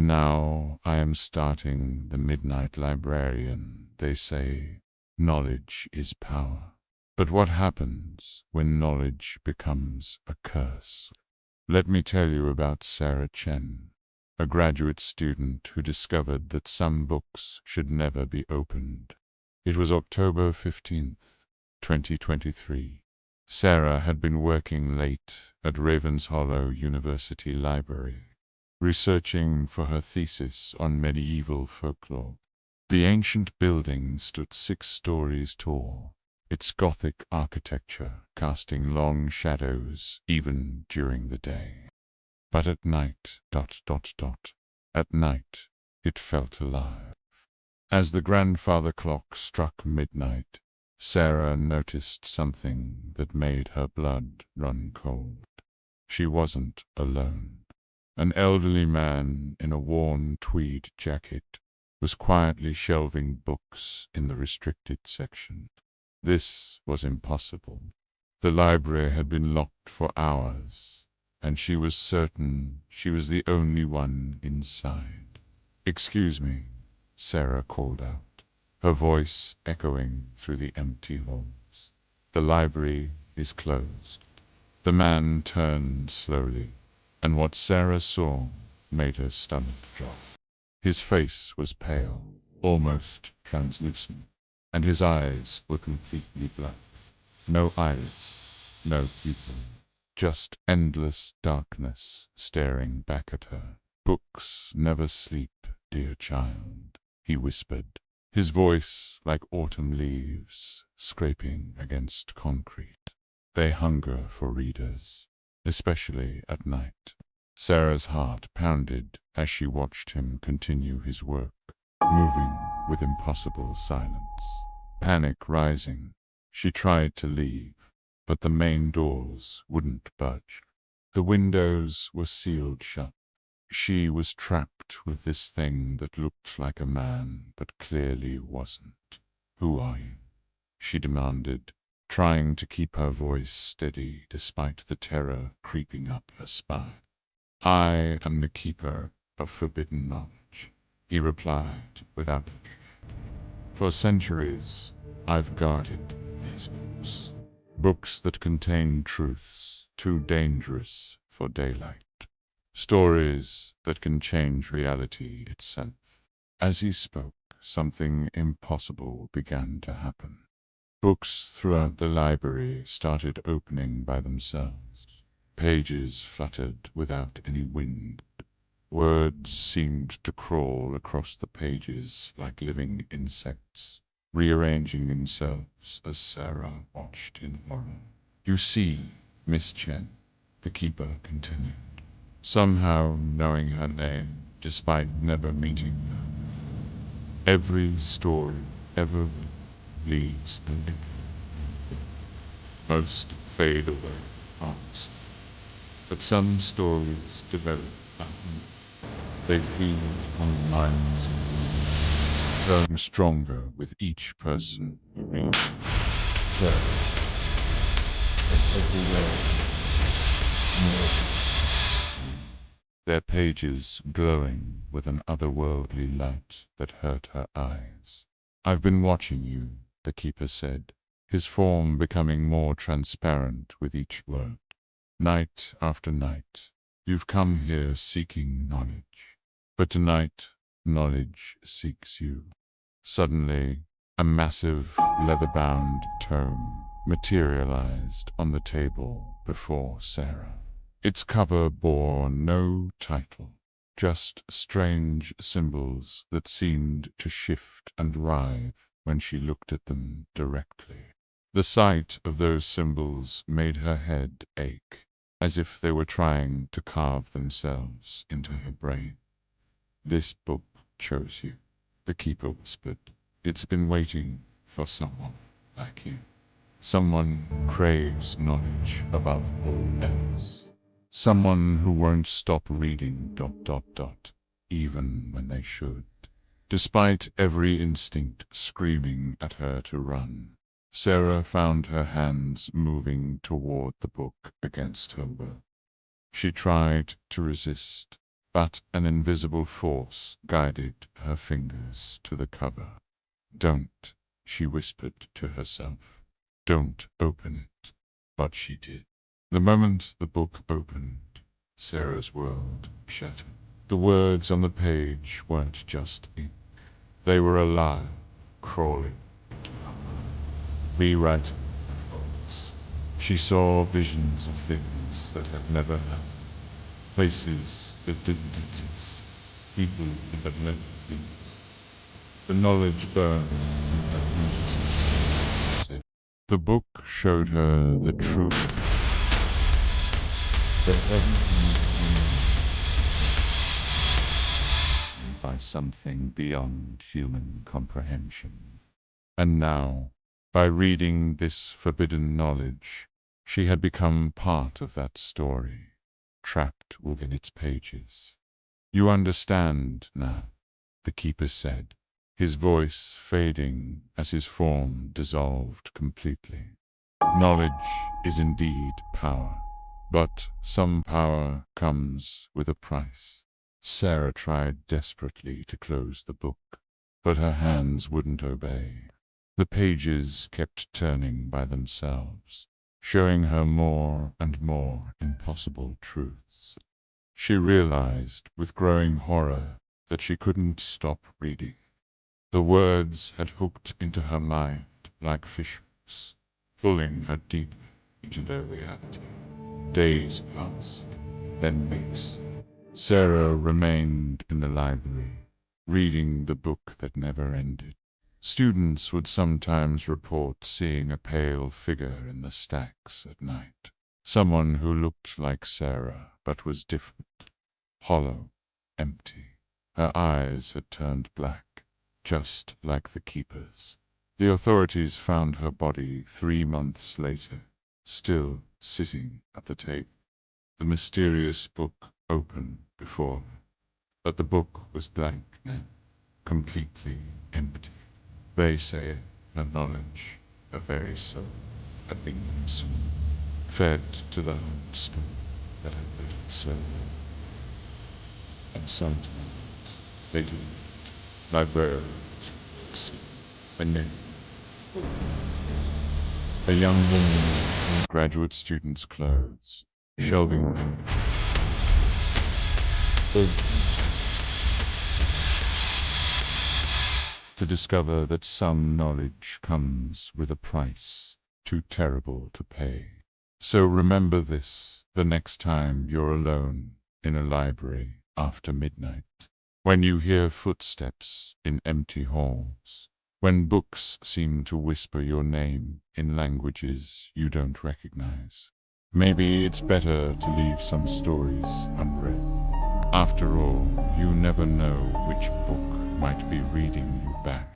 Now I am starting the Midnight Librarian. They say knowledge is power. But what happens when knowledge becomes a curse? Let me tell you about Sarah Chen, a graduate student who discovered that some books should never be opened. It was October 15th, 2023. Sarah had been working late at Ravenshollow University Library, researching for her thesis on medieval folklore. The ancient building stood 6 stories tall, its Gothic architecture casting long shadows even during the day. But at night, at night, it felt alive. As the grandfather clock struck midnight, Sarah noticed something that made her blood run cold. She wasn't alone. An elderly man in a worn tweed jacket was quietly shelving books in the restricted section. This was impossible. The library had been locked for hours, and she was certain she was the only one inside. "Excuse me," Sarah called out, her voice echoing through the empty halls. "The library is closed." The man turned slowly, and what Sarah saw made her stomach drop. His face was pale, almost translucent, and his eyes were completely black. No iris, no pupil, just endless darkness staring back at her. "Books never sleep, dear child," he whispered, his voice like autumn leaves scraping against concrete. "They hunger for readers, especially at night." Sarah's heart pounded as she watched him continue his work, moving with impossible silence. Panic rising, she tried to leave, but the main doors wouldn't budge. The windows were sealed shut. She was trapped with this thing that looked like a man but clearly wasn't. "Who are you?" she demanded, trying to keep her voice steady despite the terror creeping up her spine. "I am the keeper of forbidden knowledge," he replied without looking. "For centuries, I've guarded these books. Books that contain truths too dangerous for daylight. Stories that can change reality itself." As he spoke, something impossible began to happen. Books throughout the library started opening by themselves. Pages fluttered without any wind. Words seemed to crawl across the pages like living insects, rearranging themselves as Sarah watched in horror. "You see, Miss Chen," the keeper continued, somehow knowing her name despite never meeting her. "Every story ever leaves a link. Most fade away fast, but some stories develop unheard. They feed on minds and growing stronger with each person who reads them. So, everywhere, their pages glowing with an otherworldly light that hurt her eyes. "I've been watching you," the keeper said, his form becoming more transparent with each word. "Night after night, you've come here seeking knowledge. But tonight, knowledge seeks you." Suddenly, a massive, leather-bound tome materialized on the table before Sarah. Its cover bore no title, just strange symbols that seemed to shift and writhe when she looked at them directly. The sight of those symbols made her head ache, as if they were trying to carve themselves into her brain. "This book chose you," the keeper whispered. "It's been waiting for someone like you. Someone who craves knowledge above all else. Someone who won't stop reading ... even when they should." Despite every instinct screaming at her to run, Sarah found her hands moving toward the book against her will. She tried to resist, but an invisible force guided her fingers to the cover. "Don't," she whispered to herself. "Don't open it." But she did. The moment the book opened, Sarah's world shattered. The words on the page weren't just ink. They were alive, crawling into her mind, rewriting her thoughts. She saw visions of things that had never happened, places that didn't exist, people that had never been. The knowledge burned in her consciousness. The book showed her the truth that everything by something beyond human comprehension. And now, by reading this forbidden knowledge, she had become part of that story, trapped within its pages. "You understand now," the keeper said, his voice fading as his form dissolved completely. "Knowledge is indeed power, but some power comes with a price." Sarah tried desperately to close the book, but her hands wouldn't obey. The pages kept turning by themselves, showing her more and more impossible truths. She realized with growing horror that she couldn't stop reading. The words had hooked into her mind like fishhooks, pulling her deep into their reality. Days passed, then weeks. Sarah remained in the library, reading the book that never ended. Students would sometimes report seeing a pale figure in the stacks at night. Someone who looked like Sarah, but was different. Hollow, empty. Her eyes had turned black, just like the keeper's. The authorities found her body 3 months later, still sitting at the table. The mysterious book open before her, but the book was blank now, completely empty. They say her knowledge, her very soul, had been consumed, fed to the stone that had lived so long. And sometimes they do, librarians, when they a young woman in graduate student's clothes, shelving them. To discover that some knowledge comes with a price too terrible to pay. So remember this the next time you're alone in a library after midnight, when you hear footsteps in empty halls, when books seem to whisper your name in languages you don't recognize. Maybe it's better to leave some stories unread. After all, you never know which book might be reading you back.